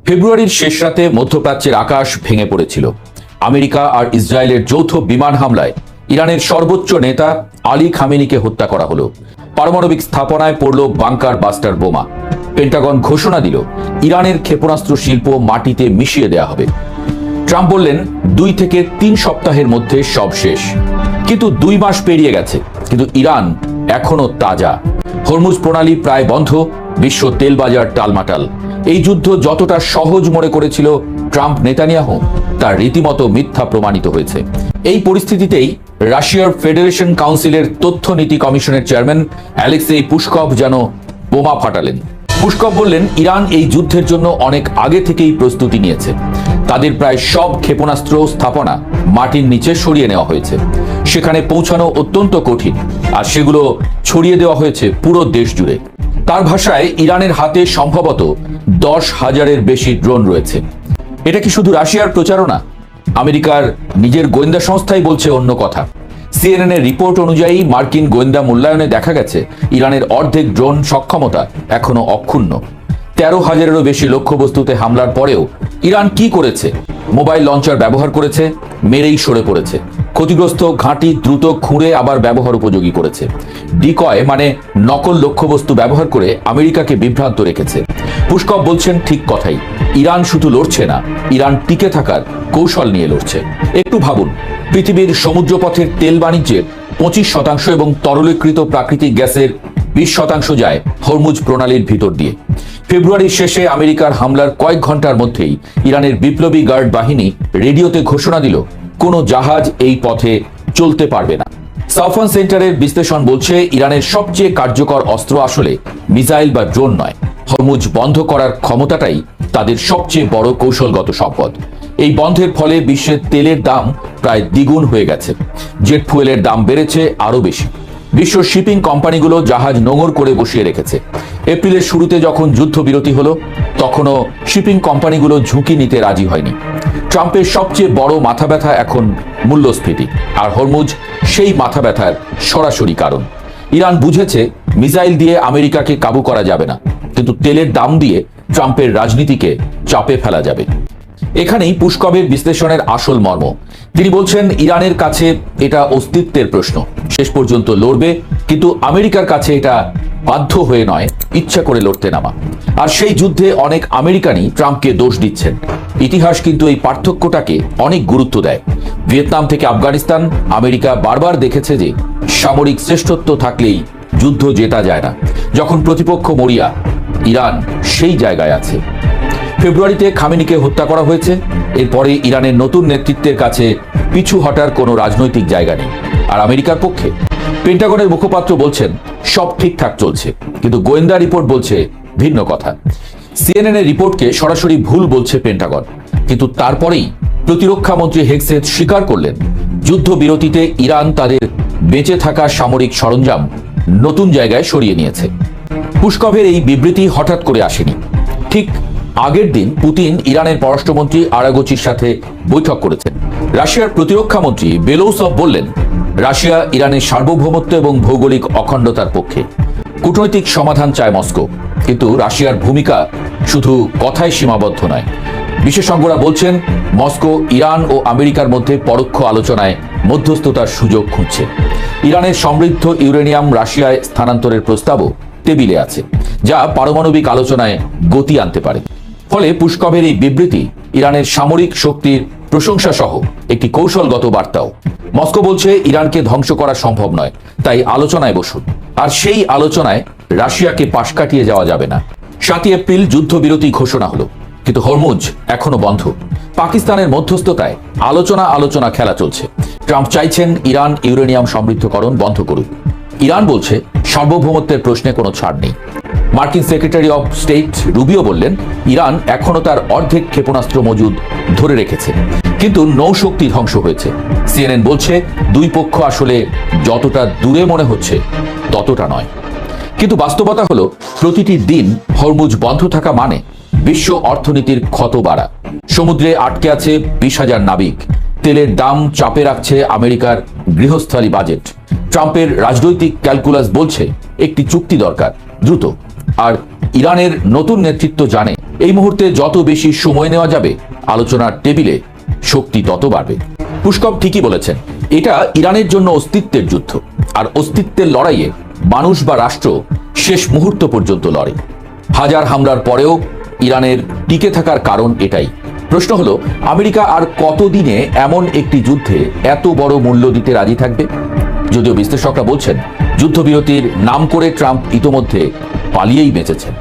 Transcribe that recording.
ফেব্রুয়ারির শেষ রাতে মধ্যপ্রাচ্যের আকাশ ভেঙে পড়েছিল। আমেরিকা আর ইসরায়েলের যৌথ বিমান হামলায় ইরানের সর্বোচ্চ নেতা আলী খামেনিকে হত্যা করা হলো। পারমাণবিক স্থাপনায় পড়ল বাংকার বাস্টার বোমা। পেন্টাগন ঘোষণা দিল ইরানের ক্ষেপণাস্ত্র শিল্প মাটিতে মিশিয়ে দেয়া হবে। ট্রাম্প বললেন 2 থেকে 3 সপ্তাহের মধ্যে সব শেষ। কিন্তু 2 মাস পেরিয়ে গেছে, কিন্তু ইরান এখনো তাজা। হরমুজ প্রণালী প্রায় বন্ধ, বিশ্ব তেল বাজার টালমাটাল। এই যুদ্ধ যতটা সহজ মনে করেছিল ট্রাম্প নেতানিয়াহু, তার রীতিমতো মিথ্যা প্রমাণিত হয়েছে। এই পরিস্থিতিতেই রাশিয়ার ফেডারেশন কাউন্সিলের তথ্য নীতি কমিশনের চেয়ারম্যান অ্যালেক্সেই পুশকভ যেন বোমা ফাটালেন। পুশকভ বললেন ইরান এই যুদ্ধের জন্য অনেক আগে থেকেই প্রস্তুতি নিয়েছে। তাদের প্রায় সব ক্ষেপণাস্ত্র স্থাপনা মাটির নিচে সরিয়ে নেওয়া হয়েছে। সেখানে পৌঁছানো অত্যন্ত কঠিন, আর সেগুলো ছড়িয়ে দেওয়া হয়েছে পুরো দেশ জুড়ে। তার ভাষায় ইরানের হাতে সম্ভবত 10,000-এর বেশি ড্রোন রয়েছে। এটা কি শুধু রাশিয়ার প্রচারণা? আমেরিকার নিজের গোয়েন্দা সংস্থাই বলছে অন্য কথা। সিএনএন এর রিপোর্ট অনুযায়ী মার্কিন গোয়েন্দা মূল্যায়নে দেখা গেছে ইরানের অর্ধেক ড্রোন সক্ষমতা এখনো অক্ষুণ্ণ। 13,000-এরও বেশি লক্ষ্যবস্তুতে হামলার পরেও ইরান কি করেছে? মোবাইল লঞ্চার ব্যবহার করেছে, মেরেই সরে পড়েছে। ক্ষতিগ্রস্ত ঘাঁটি দ্রুত খুঁড়ে আবার ব্যবহার উপযোগী করেছে। ডিকয় মানে নকল লক্ষ্যবস্তু ব্যবহার করে আমেরিকাকে বিভ্রান্ত রেখেছে। পুশকভ বলছেন ঠিক কথাই, ইরান শুধু লড়ছে না, ইরান টিকে থাকার কৌশল নিয়ে লড়ছে। একটু ভাবুন, পৃথিবীর সমুদ্রপথের তেল বাণিজ্যের 25% এবং তরলীকৃত প্রাকৃতিক গ্যাসের 20% যায় হরমুজ প্রণালীর ভিতর দিয়ে। ফেব্রুয়ারির শেষে আমেরিকার হামলার কয়েক ঘন্টার মধ্যেই ইরানের বিপ্লবী গার্ড বাহিনী রেডিওতে ঘোষণা দিল কোনো জাহাজ এই পথে চলতে পারবে না। সাউফান সেন্টারের বিশ্লেষণ বলছে ইরানের সবচেয়ে কার্যকর অস্ত্র আসলে মিসাইল বা ড্রোন নয়, হরমুজ বন্ধ করার ক্ষমতাটাই তাদের সবচেয়ে বড় কৌশলগত সম্পদ। এই বন্ধের ফলে বিশ্বের তেলের দাম প্রায় দ্বিগুণ হয়ে গেছে। জেট ফুয়েলের দাম বেড়েছে আরো বেশি। বিশ্ব শিপিং কোম্পানিগুলো জাহাজ নোঙর করে বসিয়ে রেখেছে। এপ্রিলের শুরুতে যখন যুদ্ধবিরতি হলো, তখনও শিপিং কোম্পানিগুলো ঝুঁকি নিতে রাজি হয়নি। ট্রাম্পের সবচেয়ে বড় মাথা ব্যথা এখন মূল্যস্ফীতি, আর হরমুজ সেই মাথা ব্যথার সরাসরি কারণ। ইরান বুঝেছে মিসাইল দিয়ে আমেরিকাকে কাবু করা যাবে না, কিন্তু তেলের দাম দিয়ে ট্রাম্পের রাজনীতিকে চাপে ফেলা যাবে। এখানেই পুশকভের বিশ্লেষণের আসল মর্ম। তিনি বলছেন ইরানের কাছে এটা অস্তিত্বের প্রশ্ন, শেষ পর্যন্ত লড়বে, কিন্তু আমেরিকার কাছে এটা বাধ্য হয়ে নয়, ইচ্ছা করে লড়তে নামা। আর সেই যুদ্ধে অনেক আমেরিকানই ট্রাম্পকে দোষ দিচ্ছেন। ইতিহাস কিন্তু এই পার্থক্যটাকে অনেক গুরুত্ব দেয়। ভিয়েতনাম থেকে আফগানিস্তান আমেরিকা বারবার দেখেছে যে সামরিক শ্রেষ্ঠত্ব থাকলেই যুদ্ধ জেতা যায় না। যখন প্রতিপক্ষ মরিয়া, ইরান সেই জায়গায় আছে। ফেব্রুয়ারিতে খামেনিকে হত্যা করা হয়েছে। এরপরে ইরানের নতুন নেতৃত্বের কাছে পিছু হটার কোনো রাজনৈতিক জায়গা নেই। আর আমেরিকার পক্ষে পেন্টাগনের মুখপাত্র বলছেন সব ঠিকঠাক চলছে, কিন্তু গোয়েন্দা রিপোর্ট বলছে ভিন্ন কথা। সিএনএন এর রিপোর্টকে সরাসরি ভুল বলছে পেন্টাগন, কিন্তু তারপরেই প্রতিরক্ষা মন্ত্রী হেগসেথ স্বীকার করলেন যুদ্ধবিরতিতে ইরান তাদের বেঁচে থাকা সামরিক সরঞ্জাম নতুন জায়গায় সরিয়ে নিয়েছে। পুশকভের এই বিবৃতি হঠাৎ করে আসেনি। ঠিক আগের দিন পুতিন ইরানের পররাষ্ট্রমন্ত্রী আরাগচির সাথে বৈঠক করেছেন। রাশিয়ার প্রতিরক্ষা মন্ত্রী বেলোউসভ বললেন রাশিয়া ইরানের সার্বভৌমত্ব এবং ভৌগোলিক অখণ্ডতার পক্ষে। কূটনৈতিক সমাধান চায় মস্কো, কিন্তু রাশিয়ার ভূমিকা শুধু কথায় সীমাবদ্ধ নয়। বিশেষজ্ঞরা বলছেন মস্কো ইরান ও আমেরিকার মধ্যে পরোক্ষ আলোচনায় মধ্যস্থতার সুযোগ খুঁজছে। ইরানের সমৃদ্ধ ইউরেনিয়াম রাশিয়ায় স্থানান্তরের প্রস্তাবও টেবিলে আছে, যা পারমাণবিক আলোচনায় গতি আনতে পারে। ফলে পুশকভের এই বিবৃতি ইরানের সামরিক শক্তির প্রশংসা সহ একটি কৌশলগত বার্তাও। মস্কো বলছে ইরানকে ধ্বংস করা সম্ভব নয়, তাই আলোচনায় বসুন। আর সেই আলোচনায় রাশিয়াকে পাশ কাটিয়ে যাওয়া যাবে না। 7 এপ্রিল যুদ্ধবিরতি ঘোষণা হলো, কিন্তু হরমুজ এখনো বন্ধ। পাকিস্তানের মধ্যস্থতায় আলোচনা খেলা চলছে। ট্রাম্প চাইছেন ইরান ইউরেনিয়াম সমৃদ্ধকরণ বন্ধ করুক। ইরান বলছে সার্বভৌমত্বের প্রশ্নে কোনো ছাড় নেই। মার্কিন সেক্রেটারি অফ স্টেট রুবিও বললেন ইরান এখনো তার অর্ধেক ক্ষেপণাস্ত্র মজুদ ধরে রেখেছে, কিন্তু নৌশক্তি ধ্বংস হয়েছে। সিএনএন বলছে দুই পক্ষ আসলে যতটা দূরে মনে হচ্ছে ততটা নয়। কিন্তু বাস্তবতা হলো প্রতিটি দিন হরমুজ বন্ধ থাকা মানে বিশ্ব অর্থনীতির ক্ষত বাড়া। সমুদ্রে আটকে আছে 20,000 নাবিক। তেলের দাম চাপে রাখছে আমেরিকার গৃহস্থালী বাজেট। ট্রাম্পের রাজনৈতিক ক্যালকুলাস বলছে একটি চুক্তি দরকার দ্রুত। আর ইরানের নতুন নেতৃত্ব জানে এই মুহূর্তে যত বেশি সময় নেওয়া যাবে আলোচনার টেবিলে শক্তি তত বাড়বে। পুস্কভ ঠিকই বলেছেন, এটা ইরানের জন্য অস্তিত্বের যুদ্ধ, আর অস্তিত্বের লড়াইয়ে মানুষ বা রাষ্ট্র শেষ মুহূর্ত পর্যন্ত লড়ে। হাজার হামলার পরেও ইরানের টিকে থাকার কারণ এটাই। প্রশ্ন হলো, আমেরিকা আর কতদিনে এমন একটি যুদ্ধে এত বড় মূল্য দিতে রাজি থাকবে? যদিও বিশ্লেষকরা বলছেন, যুদ্ধবিরতির নাম করে ট্রাম্প ইতোমধ্যে পালিয়েই বেঁচেছেন।